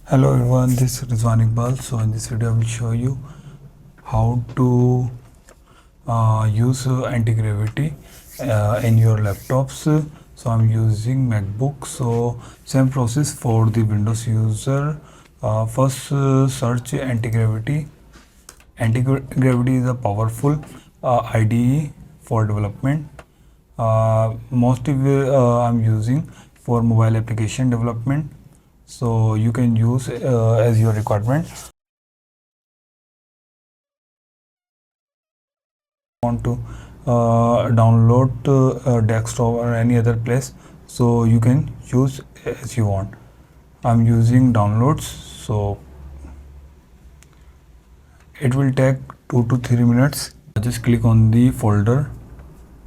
Hello everyone, this is Rizcode. So in this video I will show you how to use anti-gravity in your laptops. So I'm using MacBook. So same process for the Windows user. First search anti-gravity. Anti-gravity is a powerful IDE for development. Mostly I'm using for mobile application development, so you can use as your requirement. Want to download desktop or any other place, so you can use as you want. I'm using downloads, so it will take 2 to 3 minutes. Just click on the folder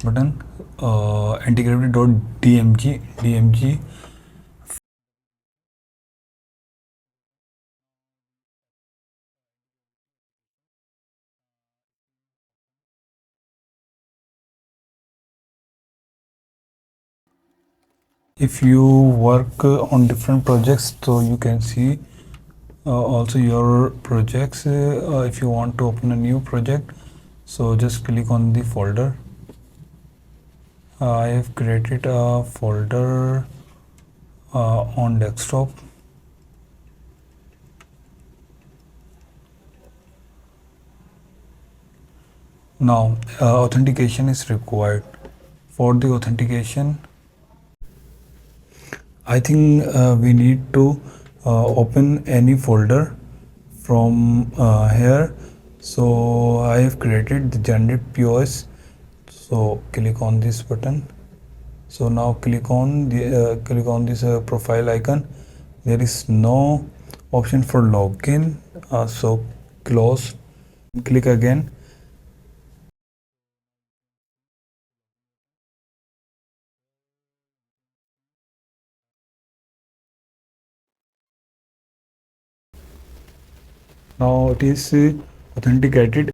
button, antigravity.dmg. If you work on different projects, so you can see also your projects. If you want to open a new project, so just click on the folder. I have created a folder on desktop. Now authentication is required. For the authentication, I think we need to open any folder from here. So I have created the generate POS. So click on this button. So now click on this profile icon. There is no option for login. So close. Click again. Now it is authenticated.